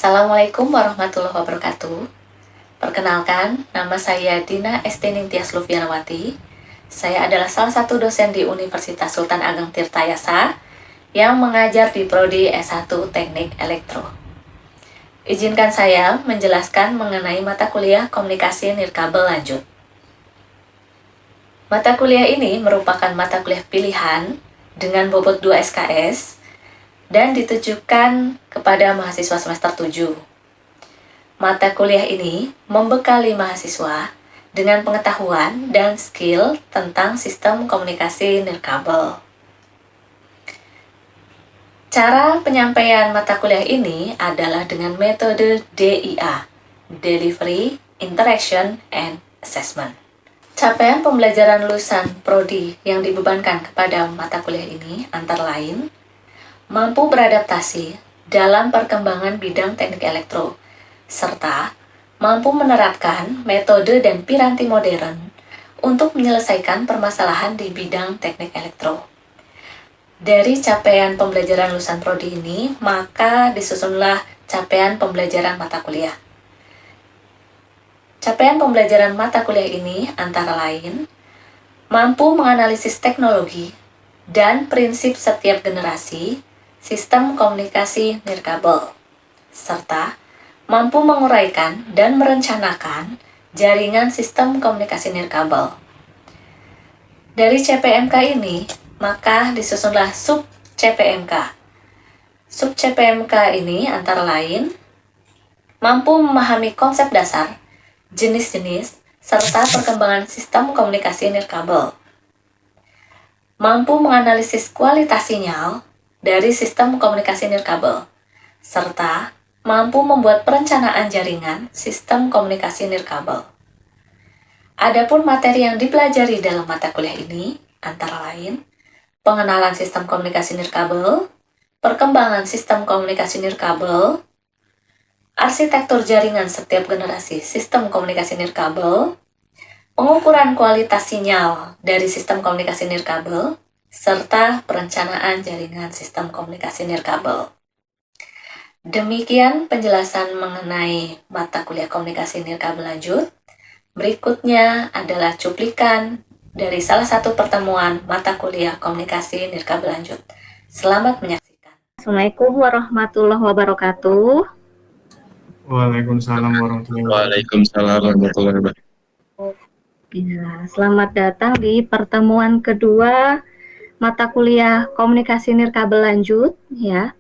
Assalamualaikum warahmatullahi wabarakatuh. Perkenalkan, nama saya Dina Esti Ningtyas Lufianawati. Saya adalah salah satu dosen di Universitas Sultan Ageng Tirtayasa yang mengajar di Prodi S1 Teknik Elektro. Izinkan saya menjelaskan mengenai mata kuliah Komunikasi Nirkabel Lanjut. Mata kuliah ini merupakan mata kuliah pilihan dengan bobot 2 SKS dan ditujukan kepada mahasiswa semester 7. Mata kuliah ini membekali mahasiswa dengan pengetahuan dan skill tentang sistem komunikasi nirkabel. Cara penyampaian mata kuliah ini adalah dengan metode DIA, Delivery, Interaction, and Assessment. Capaian pembelajaran lulusan prodi yang dibebankan kepada mata kuliah ini antara lain mampu beradaptasi dalam perkembangan bidang teknik elektro, serta mampu menerapkan metode dan piranti modern untuk menyelesaikan permasalahan di bidang teknik elektro. Dari capaian pembelajaran lulusan prodi ini, maka disusunlah capaian pembelajaran mata kuliah. Capaian pembelajaran mata kuliah ini antara lain mampu menganalisis teknologi dan prinsip setiap generasi sistem komunikasi nirkabel, serta mampu menguraikan dan merencanakan jaringan sistem komunikasi nirkabel. Dari CPMK ini, maka disusunlah sub CPMK. Sub CPMK ini antara lain mampu memahami konsep dasar, jenis-jenis, serta perkembangan sistem komunikasi nirkabel. Mampu menganalisis kualitas sinyal dari sistem komunikasi nirkabel, serta mampu membuat perencanaan jaringan sistem komunikasi nirkabel. Adapun materi yang dipelajari dalam mata kuliah ini antara lain pengenalan sistem komunikasi nirkabel, perkembangan sistem komunikasi nirkabel, arsitektur jaringan setiap generasi sistem komunikasi nirkabel, pengukuran kualitas sinyal dari sistem komunikasi nirkabel, serta perencanaan jaringan sistem komunikasi nirkabel. Demikian penjelasan mengenai mata kuliah komunikasi nirkabel lanjut. Berikutnya adalah cuplikan dari salah satu pertemuan mata kuliah komunikasi nirkabel lanjut. Selamat menyaksikan. Assalamualaikum warahmatullahi wabarakatuh. Waalaikumsalam warahmatullahi wabarakatuh. Waalaikumsalam warahmatullahi wabarakatuh. Ya, selamat datang di pertemuan kedua mata kuliah komunikasi nirkabel lanjut ya.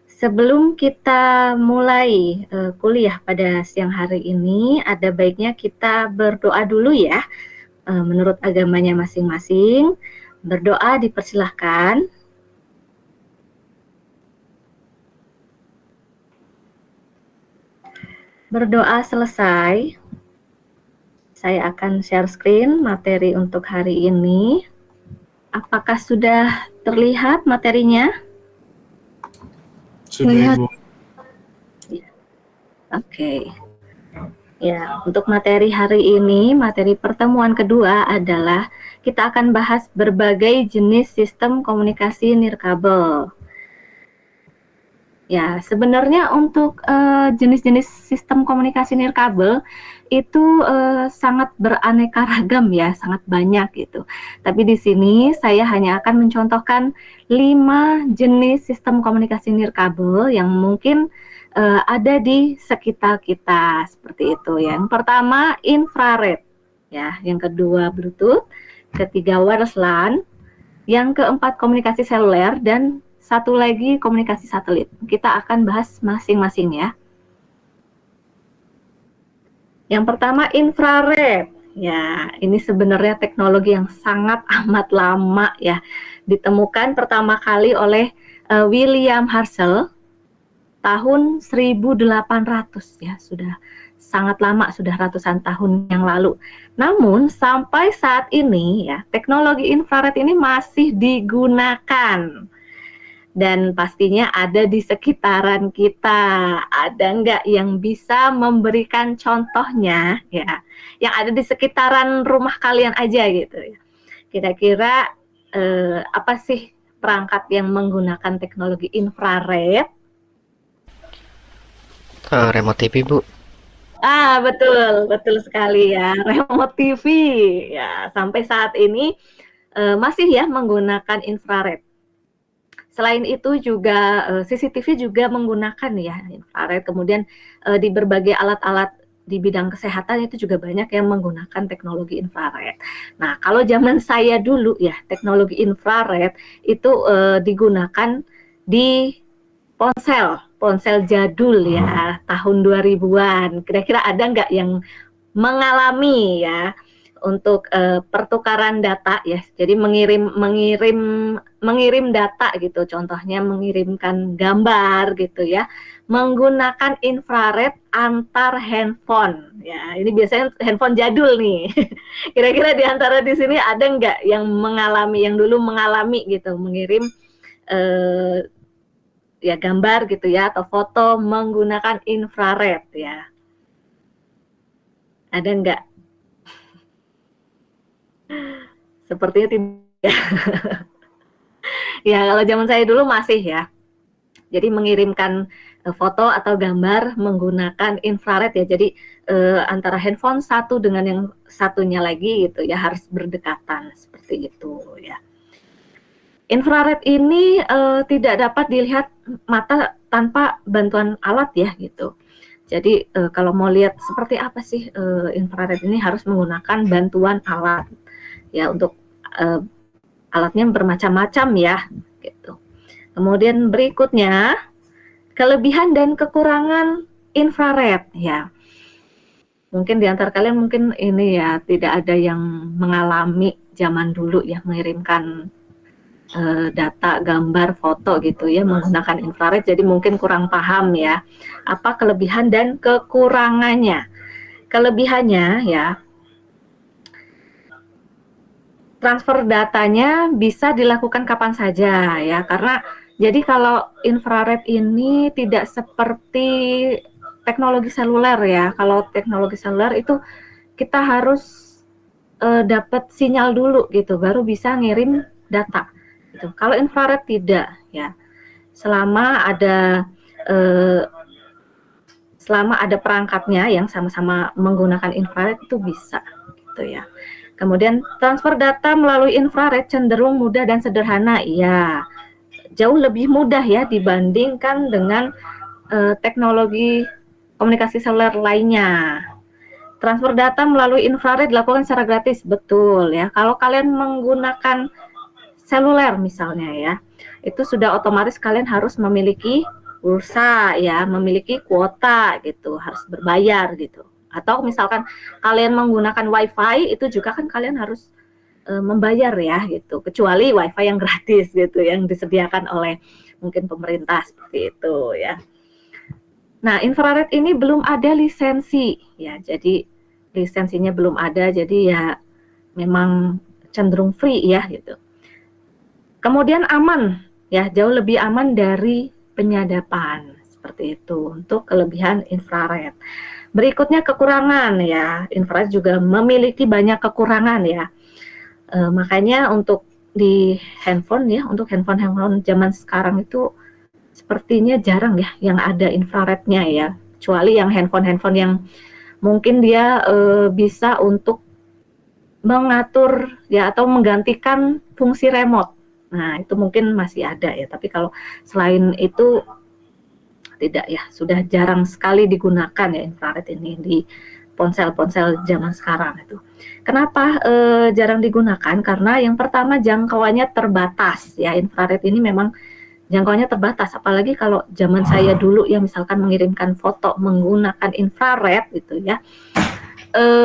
Sebelum kita mulai kuliah pada siang hari ini, ada baiknya kita berdoa dulu ya. Menurut agamanya masing-masing, berdoa dipersilahkan. Berdoa selesai, saya akan share screen materi untuk hari ini. Apakah sudah terlihat materinya? Sudah, Ibu. Oke. Ya, untuk materi hari ini, materi pertemuan kedua adalah kita akan bahas berbagai jenis sistem komunikasi nirkabel. Ya, sebenarnya untuk jenis-jenis sistem komunikasi nirkabel itu sangat beraneka ragam ya, sangat banyak gitu. Tapi di sini saya hanya akan mencontohkan 5 jenis sistem komunikasi nirkabel yang mungkin ada di sekitar kita seperti itu. Yang pertama infrared, ya. Yang kedua Bluetooth, ketiga wireless LAN, yang keempat komunikasi seluler, dan satu lagi komunikasi satelit. Kita akan bahas masing-masing ya. Yang pertama infrared. Ya, ini sebenarnya teknologi yang sangat amat lama ya. Ditemukan pertama kali oleh William Herschel tahun 1800 ya, sudah sangat lama, sudah ratusan tahun yang lalu. Namun sampai saat ini ya, teknologi infrared ini masih digunakan. Dan pastinya ada di sekitaran kita. Ada nggak yang bisa memberikan contohnya ya, yang ada di sekitaran rumah kalian aja gitu ya. Kira-kira apa sih perangkat yang menggunakan teknologi infrared? Remote TV, Bu. Betul, betul sekali ya. Remote TV ya, sampai saat ini masih ya menggunakan infrared. Selain itu juga CCTV juga menggunakan ya infrared. Kemudian di berbagai alat-alat di bidang kesehatan itu juga banyak yang menggunakan teknologi infrared. Nah, kalau zaman saya dulu ya, teknologi infrared itu digunakan di ponsel jadul ya, tahun 2000-an. Kira-kira ada nggak yang mengalami ya untuk pertukaran data ya. Jadi mengirim data gitu. Contohnya mengirimkan gambar gitu ya, menggunakan infrared antar handphone. Ya, ini biasanya handphone jadul nih. Kira-kira di antara di sini ada nggak yang dulu mengalami gitu, mengirim ya gambar gitu ya atau foto menggunakan infrared ya. Ada nggak? Sepertinya tidak. Ya, kalau zaman saya dulu masih ya. Jadi mengirimkan foto atau gambar menggunakan infrared ya. Jadi antara handphone satu dengan yang satunya lagi gitu ya, harus berdekatan seperti itu ya. Infrared ini tidak dapat dilihat mata tanpa bantuan alat ya gitu. Jadi kalau mau lihat seperti apa sih infrared ini harus menggunakan bantuan alat ya, untuk alatnya bermacam-macam ya gitu. Kemudian berikutnya kelebihan dan kekurangan infrared ya. Mungkin di antara kalian mungkin ini ya tidak ada yang mengalami zaman dulu ya mengirimkan data, gambar, foto gitu ya menggunakan infrared, jadi mungkin kurang paham ya apa kelebihan dan kekurangannya. Kelebihannya ya, transfer datanya bisa dilakukan kapan saja ya, karena jadi kalau infrared ini tidak seperti teknologi seluler ya. Kalau teknologi seluler itu kita harus dapat sinyal dulu gitu baru bisa ngirim data gitu. Kalau infrared tidak ya, selama ada perangkatnya yang sama-sama menggunakan infrared itu bisa gitu ya. Kemudian transfer data melalui infrared cenderung mudah dan sederhana, ya jauh lebih mudah ya dibandingkan dengan teknologi komunikasi seluler lainnya. Transfer data melalui infrared dilakukan secara gratis, betul ya. Kalau kalian menggunakan seluler misalnya ya, itu sudah otomatis kalian harus memiliki pulsa ya, memiliki kuota gitu, harus berbayar gitu. Atau misalkan kalian menggunakan wifi itu juga kan kalian harus membayar ya gitu, kecuali wifi yang gratis gitu yang disediakan oleh mungkin pemerintah seperti itu ya. Nah, infrared ini belum ada lisensi ya, jadi lisensinya belum ada, jadi ya memang cenderung free ya gitu. Kemudian aman ya, jauh lebih aman dari penyadapan seperti itu untuk kelebihan infrared. Berikutnya kekurangan ya, infrared juga memiliki banyak kekurangan ya. Makanya untuk di handphone ya, untuk handphone zaman sekarang itu sepertinya jarang ya yang ada infrarednya ya, kecuali yang handphone yang mungkin dia bisa untuk mengatur ya atau menggantikan fungsi remote. Nah, itu mungkin masih ada ya, tapi kalau selain itu tidak ya, sudah jarang sekali digunakan ya infrared ini di ponsel-ponsel zaman sekarang itu. Kenapa jarang digunakan? Karena yang pertama jangkauannya terbatas ya, infrared ini memang jangkauannya terbatas, apalagi kalau zaman saya dulu ya misalkan mengirimkan foto menggunakan infrared gitu ya,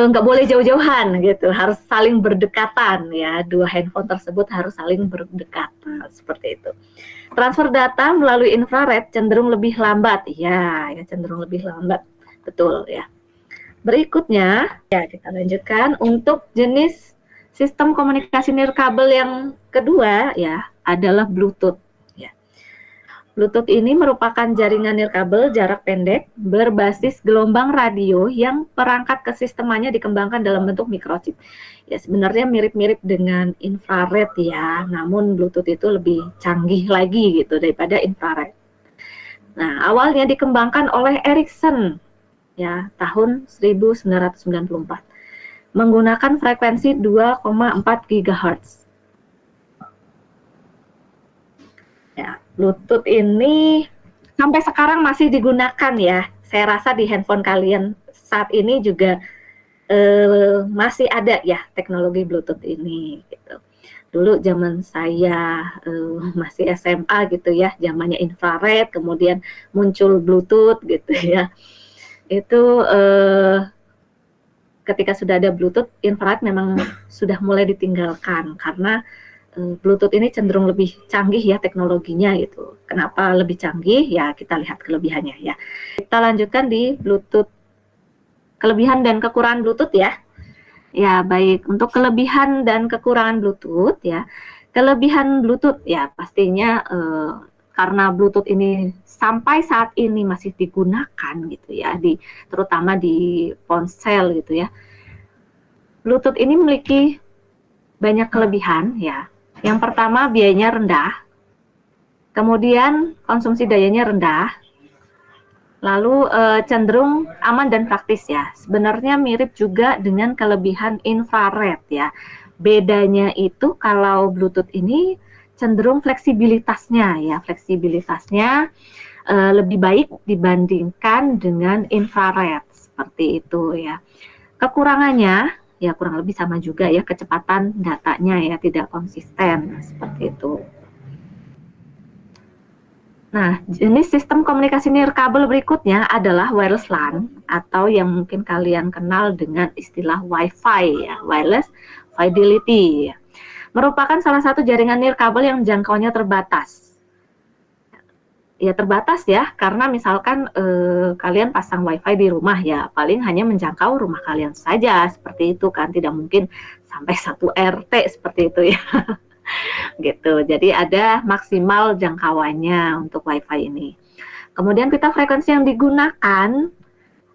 nggak boleh jauh-jauhan gitu, harus saling berdekatan ya, dua handphone tersebut harus saling berdekatan seperti itu. Transfer data melalui infrared cenderung lebih lambat ya cenderung lebih lambat, betul ya. Berikutnya ya kita lanjutkan untuk jenis sistem komunikasi nirkabel yang kedua ya adalah Bluetooth. Bluetooth ini merupakan jaringan nirkabel jarak pendek berbasis gelombang radio yang perangkat kesistemannya dikembangkan dalam bentuk microchip. Ya sebenarnya mirip-mirip dengan infrared ya, namun Bluetooth itu lebih canggih lagi gitu daripada infrared. Nah, awalnya dikembangkan oleh Ericsson ya tahun 1994 menggunakan frekuensi 2,4 GHz. Ya, Bluetooth ini sampai sekarang masih digunakan ya. Saya rasa di handphone kalian saat ini juga masih ada ya teknologi Bluetooth ini gitu. Dulu zaman saya masih SMA gitu ya, zamannya infrared, kemudian muncul Bluetooth gitu ya. Itu ketika sudah ada Bluetooth, infrared memang sudah mulai ditinggalkan karena Bluetooth ini cenderung lebih canggih ya teknologinya gitu. Kenapa lebih canggih? Ya kita lihat kelebihannya ya. Kita lanjutkan di Bluetooth. Kelebihan dan kekurangan Bluetooth ya. Ya baik, untuk kelebihan dan kekurangan Bluetooth ya. Kelebihan Bluetooth ya pastinya karena Bluetooth ini sampai saat ini masih digunakan gitu ya, terutama di ponsel gitu ya. Bluetooth ini memiliki banyak kelebihan ya. Yang pertama biayanya rendah, kemudian konsumsi dayanya rendah, lalu cenderung aman dan praktis ya. Sebenarnya mirip juga dengan kelebihan infrared ya. Bedanya itu kalau Bluetooth ini cenderung fleksibilitasnya ya, lebih baik dibandingkan dengan infrared seperti itu ya. Kekurangannya ya kurang lebih sama juga ya, kecepatan datanya ya tidak konsisten seperti itu. Nah, jenis sistem komunikasi nirkabel berikutnya adalah wireless LAN atau yang mungkin kalian kenal dengan istilah Wi-Fi ya, wireless fidelity ya. Merupakan salah satu jaringan nirkabel yang jangkauannya terbatas. Ya terbatas ya, karena misalkan kalian pasang wifi di rumah ya, paling hanya menjangkau rumah kalian saja, seperti itu kan, tidak mungkin sampai 1 RT seperti itu ya. Gitu, jadi ada maksimal jangkauannya untuk wifi ini. Kemudian pita frekuensi yang digunakan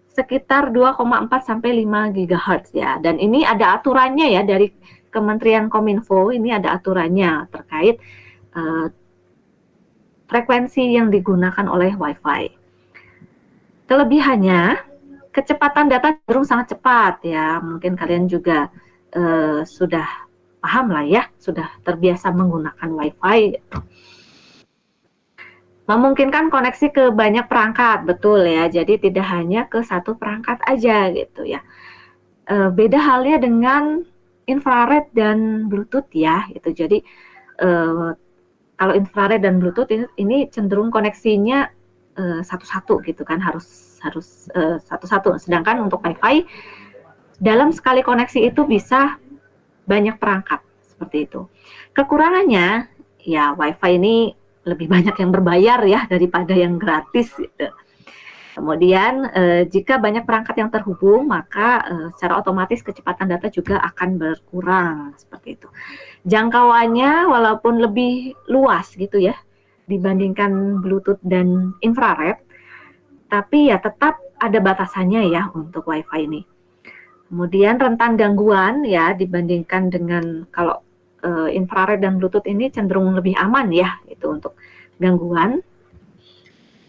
sekitar 2,4 sampai 5 GHz ya, dan ini ada aturannya ya dari Kementerian Kominfo, ini ada aturannya terkait frekuensi yang digunakan oleh Wi-Fi. Kelebihannya, kecepatan data cenderung sangat cepat ya. Mungkin kalian juga sudah paham lah ya, sudah terbiasa menggunakan Wi-Fi. Memungkinkan koneksi ke banyak perangkat, betul ya. Jadi tidak hanya ke satu perangkat aja gitu ya. Beda halnya dengan infrared dan Bluetooth ya. Gitu. Jadi kalau infrared dan Bluetooth ini cenderung koneksinya satu-satu gitu kan, harus satu-satu. Sedangkan untuk Wi-Fi dalam sekali koneksi itu bisa banyak perangkat seperti itu. Kekurangannya ya Wi-Fi ini lebih banyak yang berbayar ya daripada yang gratis gitu. Kemudian jika banyak perangkat yang terhubung, maka secara otomatis kecepatan data juga akan berkurang seperti itu. Jangkauannya walaupun lebih luas gitu ya dibandingkan Bluetooth dan infrared, tapi ya tetap ada batasannya ya untuk Wi-Fi ini. Kemudian rentan gangguan ya dibandingkan dengan kalau infrared dan Bluetooth ini cenderung lebih aman ya itu untuk gangguan.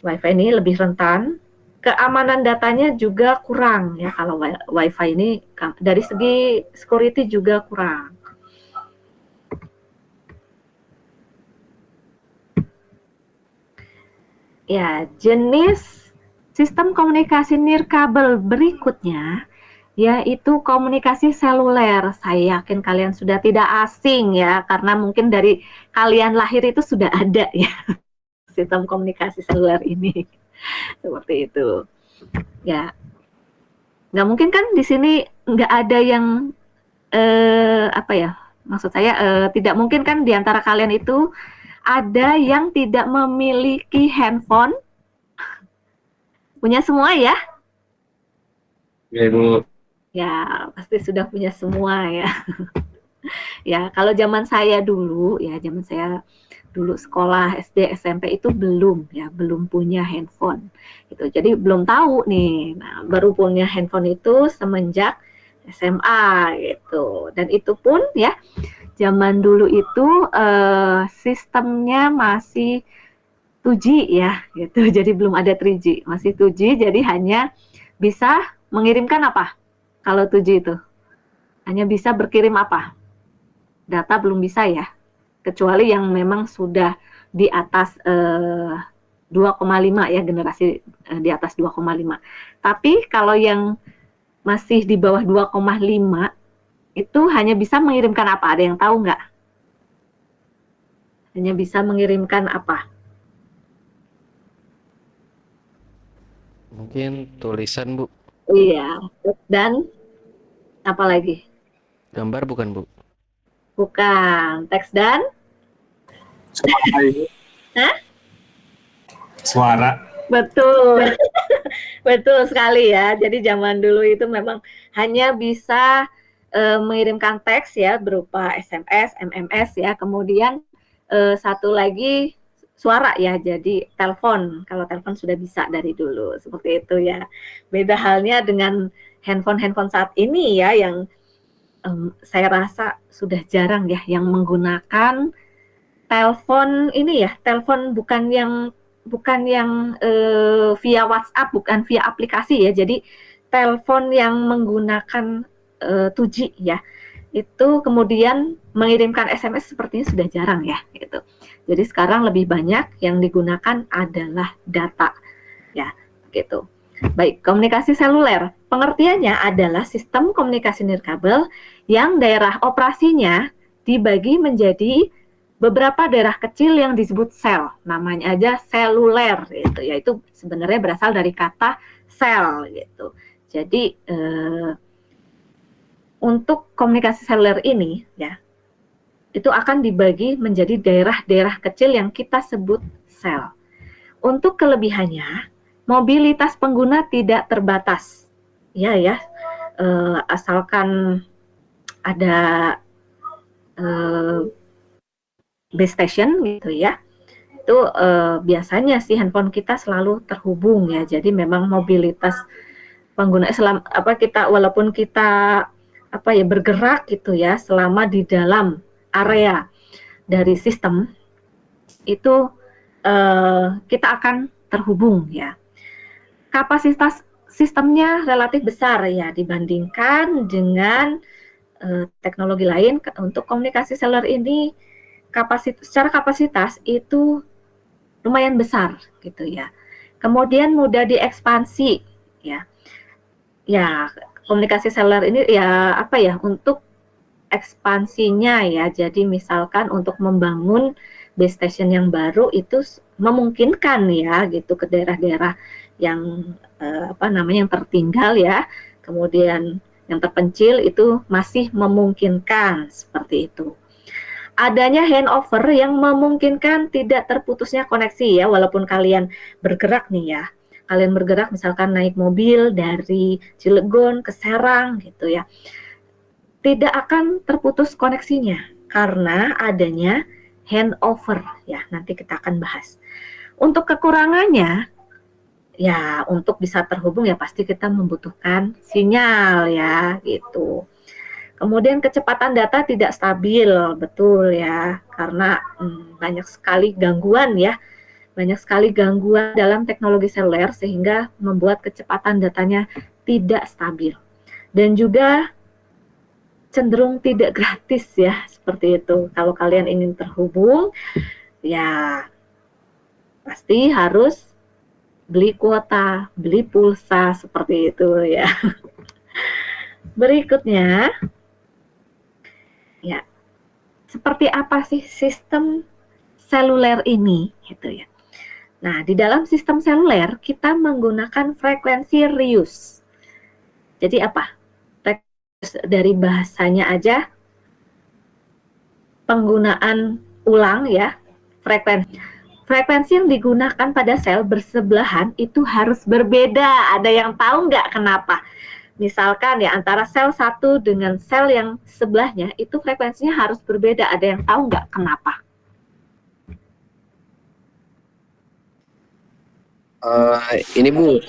Wi-Fi ini lebih rentan. Keamanan datanya juga kurang ya kalau Wi-Fi ini dari segi security juga kurang. Ya, jenis sistem komunikasi nirkabel berikutnya yaitu komunikasi seluler. Saya yakin kalian sudah tidak asing ya, karena mungkin dari kalian lahir itu sudah ada ya sistem komunikasi seluler ini. Seperti itu. Ya, nggak mungkin kan di sini nggak ada yang apa ya? Maksud saya tidak mungkin kan di antara kalian itu ada yang tidak memiliki handphone. Punya semua ya? Ya, Ibu. Ya, pasti sudah punya semua ya. Ya, kalau zaman saya dulu dulu sekolah SD SMP itu belum punya handphone gitu. Jadi belum tahu nih. Nah, baru punya handphone itu semenjak SMA gitu. Dan itu pun ya zaman dulu itu sistemnya masih 2G ya, gitu. Jadi belum ada 3G, masih 2G. Jadi hanya bisa mengirimkan apa? Kalau 2G itu hanya bisa berkirim apa? Data belum bisa ya, kecuali yang memang sudah di atas 2,5 ya, generasi di atas 2,5. Tapi kalau yang masih di bawah 2,5 itu hanya bisa mengirimkan apa? Ada yang tahu nggak? Hanya bisa mengirimkan apa? Mungkin tulisan, Bu. Iya, dan apa lagi? Gambar bukan, Bu? Bukan, teks dan Suara ini. Hah? Suara. Betul. Betul sekali ya. Jadi zaman dulu itu memang hanya bisa mengirimkan teks ya berupa SMS, MMS ya. Kemudian satu lagi suara ya. Jadi telepon. Kalau telepon sudah bisa dari dulu seperti itu ya. Beda halnya dengan handphone saat ini ya yang saya rasa sudah jarang ya yang menggunakan telepon ini ya, telepon bukan yang via WhatsApp, bukan via aplikasi ya. Jadi telepon yang menggunakan 2G ya. Itu kemudian mengirimkan SMS sepertinya sudah jarang ya gitu. Jadi sekarang lebih banyak yang digunakan adalah data ya gitu. Baik, komunikasi seluler. Pengertiannya adalah sistem komunikasi nirkabel yang daerah operasinya dibagi menjadi beberapa daerah kecil yang disebut sel, namanya aja seluler gitu, yaitu sebenarnya berasal dari kata sel gitu. Jadi untuk komunikasi seluler ini ya, itu akan dibagi menjadi daerah-daerah kecil yang kita sebut sel. Untuk kelebihannya, mobilitas pengguna tidak terbatas. Ya, asalkan ada base station gitu ya. Itu biasanya sih handphone kita selalu terhubung ya. Jadi memang mobilitas pengguna walaupun kita bergerak gitu ya selama di dalam area dari sistem itu kita akan terhubung ya. Kapasitas sistemnya relatif besar ya dibandingkan dengan teknologi lain. Untuk komunikasi seluler ini secara kapasitas itu lumayan besar gitu ya. Kemudian mudah diekspansi ya. Ya, komunikasi seluler ini ya untuk ekspansinya ya. Jadi misalkan untuk membangun base station yang baru itu memungkinkan ya gitu ke daerah-daerah yang yang tertinggal ya. Kemudian yang terpencil itu masih memungkinkan seperti itu. Adanya handover yang memungkinkan tidak terputusnya koneksi ya, walaupun kalian bergerak nih ya. Kalian bergerak misalkan naik mobil dari Cilegon ke Serang gitu ya. Tidak akan terputus koneksinya karena adanya handover ya. Nanti kita akan bahas. Untuk kekurangannya ya untuk bisa terhubung ya pasti kita membutuhkan sinyal ya gitu. Kemudian kecepatan data tidak stabil, betul ya, karena banyak sekali gangguan ya, banyak sekali gangguan dalam teknologi seluler sehingga membuat kecepatan datanya tidak stabil. Dan juga cenderung tidak gratis ya, seperti itu. Kalau kalian ingin terhubung, ya pasti harus beli kuota, beli pulsa, seperti itu ya. Berikutnya, ya, seperti apa sih sistem seluler ini gitu ya. Nah, di dalam sistem seluler kita menggunakan frekuensi reuse. Jadi apa? Dari bahasanya aja penggunaan ulang ya, frekuensi yang digunakan pada sel bersebelahan itu harus berbeda. Ada yang tahu nggak kenapa? Misalkan ya antara sel satu dengan sel yang sebelahnya itu frekuensinya harus berbeda. Ada yang tahu nggak kenapa? Ini Bu,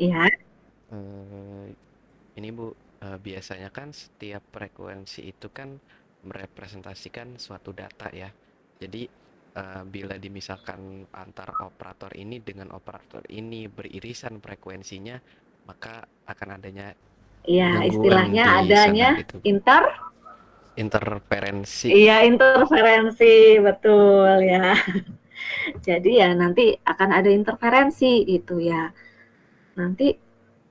Ya, Ini Bu, biasanya kan setiap frekuensi itu kan merepresentasikan suatu data ya. Jadi bila dimisahkan antar operator ini dengan operator ini beririsan frekuensinya, maka akan adanya Ya, gangguan istilahnya di sana adanya gitu. Interferensi. iya interferensi, betul ya. Jadi ya nanti akan ada interferensi gitu ya. Nanti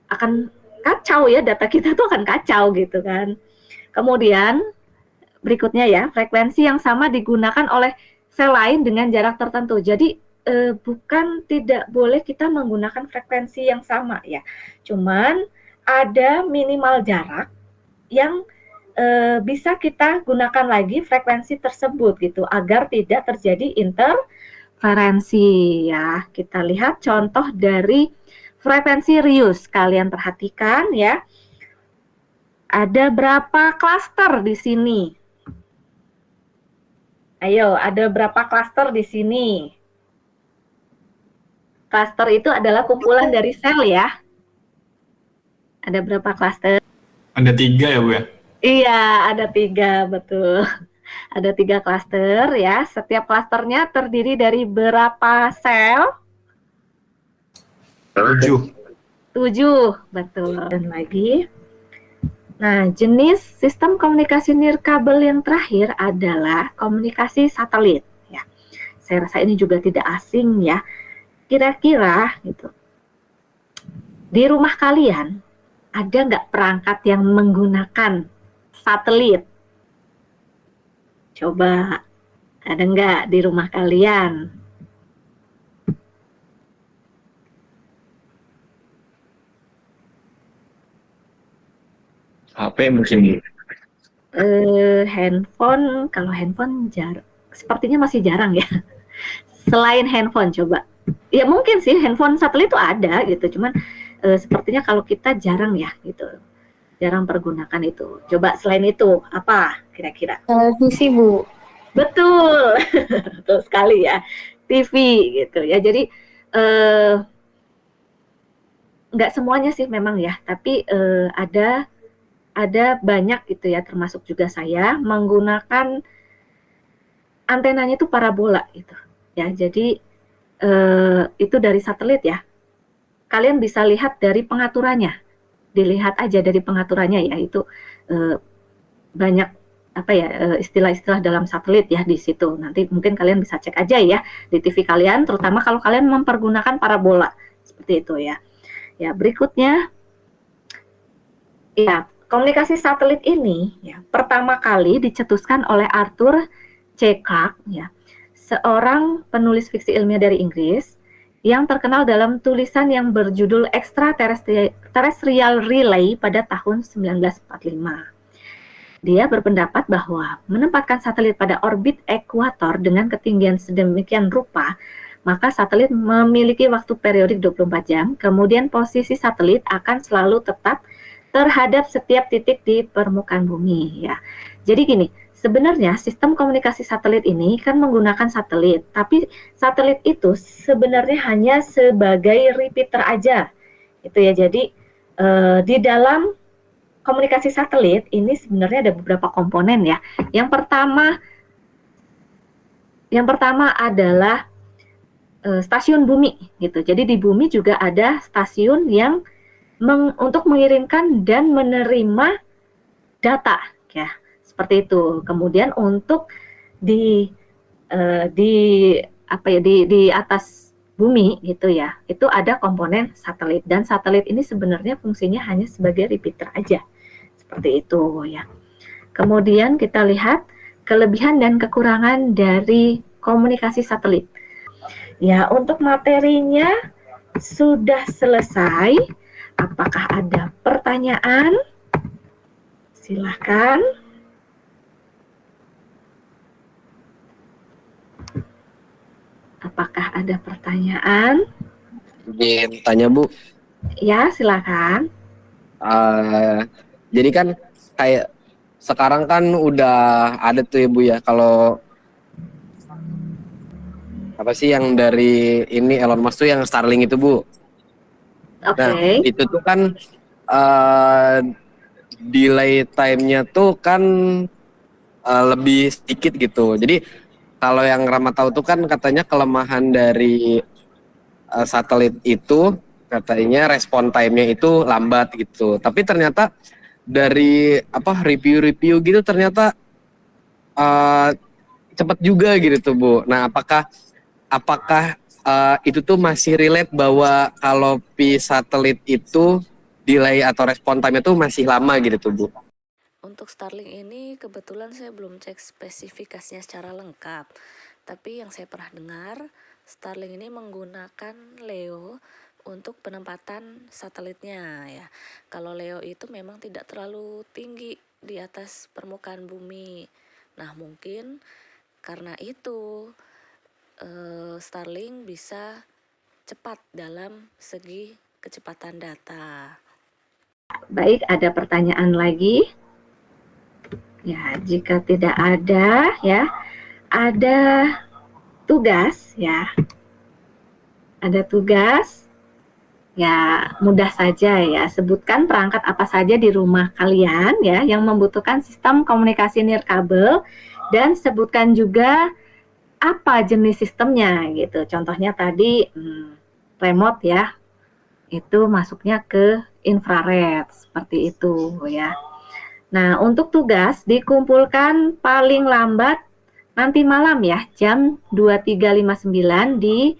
akan kacau ya, data kita tuh akan kacau gitu kan. Kemudian berikutnya ya, frekuensi yang sama digunakan oleh sel lain dengan jarak tertentu. Jadi bukan tidak boleh kita menggunakan frekuensi yang sama ya. Cuman ada minimal jarak yang bisa kita gunakan lagi frekuensi tersebut gitu agar tidak terjadi interferensi ya. Kita lihat contoh dari frekuensi Rius. Kalian perhatikan ya. Ada berapa klaster di sini? Ayo, ada berapa klaster di sini? Klaster itu adalah kumpulan dari sel ya. Ada berapa klaster? Ada 3 ya, Bu ya? Iya, ada 3, betul. Ada 3 klaster ya. Setiap klasternya terdiri dari berapa sel? 7. 7, betul. Dan lagi. Nah, jenis sistem komunikasi nirkabel yang terakhir adalah komunikasi satelit. Ya, saya rasa ini juga tidak asing ya. Kira-kira gitu, di rumah kalian ada nggak perangkat yang menggunakan satelit? Coba, ada nggak di rumah kalian? HP mungkin. Handphone, kalau handphone sepertinya masih jarang ya. Selain handphone, coba. Ya mungkin sih handphone satelit itu ada gitu, cuman sepertinya kalau kita jarang ya gitu. Jarang pergunakan itu. Coba selain itu, apa kira-kira? Televisi, Bu. Betul, betul sekali ya. TV gitu ya. Jadi nggak semuanya sih memang ya, tapi ada banyak gitu ya, termasuk juga saya menggunakan antenanya itu parabola gitu ya. Jadi itu dari satelit ya. Kalian bisa lihat dari pengaturannya. Dilihat aja dari pengaturannya ya, itu banyak apa ya istilah-istilah dalam satelit ya di situ. Nanti mungkin kalian bisa cek aja ya di TV kalian, terutama kalau kalian mempergunakan parabola seperti itu ya. Ya, berikutnya ya, komunikasi satelit ini ya pertama kali dicetuskan oleh Arthur C. Clarke ya, seorang penulis fiksi ilmiah dari Inggris yang terkenal dalam tulisan yang berjudul Extraterrestrial Relay pada tahun 1945. Dia berpendapat bahwa menempatkan satelit pada orbit ekuator dengan ketinggian sedemikian rupa, maka satelit memiliki waktu periodik 24 jam, kemudian posisi satelit akan selalu tetap terhadap setiap titik di permukaan bumi ya. Jadi gini, sebenarnya sistem komunikasi satelit ini kan menggunakan satelit, tapi satelit itu sebenarnya hanya sebagai repeater aja. Itu ya. Jadi di dalam komunikasi satelit ini sebenarnya ada beberapa komponen ya. Yang pertama adalah stasiun bumi gitu. Jadi di bumi juga ada stasiun yang untuk mengirimkan dan menerima data ya. Seperti itu. Kemudian untuk di atas bumi gitu ya, itu ada komponen satelit, dan satelit ini sebenarnya fungsinya hanya sebagai repeater aja, seperti itu ya. Kemudian kita lihat kelebihan dan kekurangan dari komunikasi satelit. Ya, untuk materinya sudah selesai. Apakah ada pertanyaan? Silahkan. Apakah ada pertanyaan? Ingin tanya, Bu. Ya, silakan. Jadi kan kayak sekarang kan udah ada tuh ya, Bu ya, kalau apa sih yang dari ini Elon Musk tuh yang Starlink itu, Bu. Oke. Nah, itu tuh kan delay time-nya tuh kan lebih sedikit gitu. Jadi kalau yang Rama tahu tuh kan katanya kelemahan dari satelit itu katanya respon time-nya itu lambat gitu. Tapi ternyata dari review-review gitu ternyata uh, cepat juga gitu tuh Bu. Nah, apakah itu tuh masih relate bahwa kalau satelit itu delay atau respon time itu masih lama gitu tuh Bu? Untuk Starlink ini kebetulan saya belum cek spesifikasinya secara lengkap. Tapi yang saya pernah dengar, Starlink ini menggunakan LEO untuk penempatan satelitnya ya. Kalau LEO itu memang tidak terlalu tinggi di atas permukaan bumi. Nah, mungkin karena itu Starlink bisa cepat dalam segi kecepatan data. Baik, ada pertanyaan lagi? Ya, jika tidak ada, ya, ada tugas, ya. Ada tugas, ya mudah saja ya. Sebutkan perangkat apa saja di rumah kalian ya yang membutuhkan sistem komunikasi nirkabel dan sebutkan juga apa jenis sistemnya gitu. Contohnya tadi remote ya, itu masuknya ke infrared seperti itu ya. Nah, untuk tugas dikumpulkan paling lambat nanti malam ya, jam 23.59 di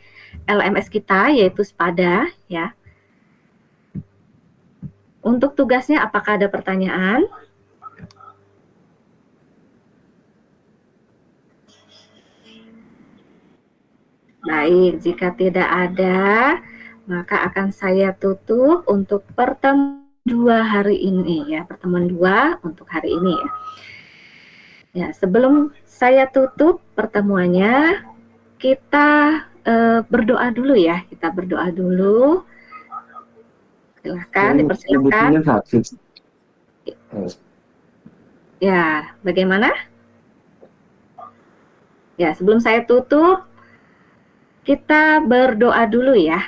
LMS kita yaitu Spada ya. Untuk tugasnya apakah ada pertanyaan? Baik, jika tidak ada, maka akan saya tutup untuk pertemuan 2 hari ini ya, pertemuan 2 untuk hari ini ya. Ya, sebelum saya tutup pertemuannya, kita berdoa dulu ya, kita berdoa dulu. Silahkan, dipersilakan. Ya, bagaimana? Ya, sebelum saya tutup, kita berdoa dulu ya.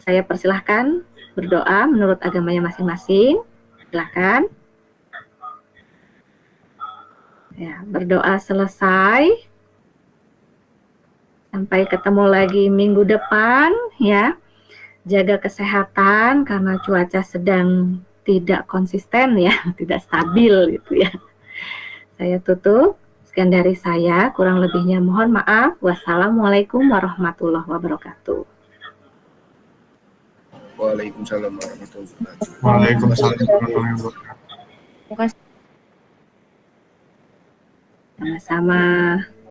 Saya persilahkan berdoa menurut agamanya masing-masing. Silahkan. Ya, berdoa selesai. Sampai ketemu lagi minggu depan ya. Jaga kesehatan karena cuaca sedang tidak konsisten ya, tidak stabil gitu ya. Saya tutup. Sekian dari saya, kurang lebihnya mohon maaf. Wassalamualaikum warahmatullahi wabarakatuh. Waalaikumsalam warahmatullahi wabarakatuh. Waalaikumsalam warahmatullahi wabarakatuh. Sama-sama.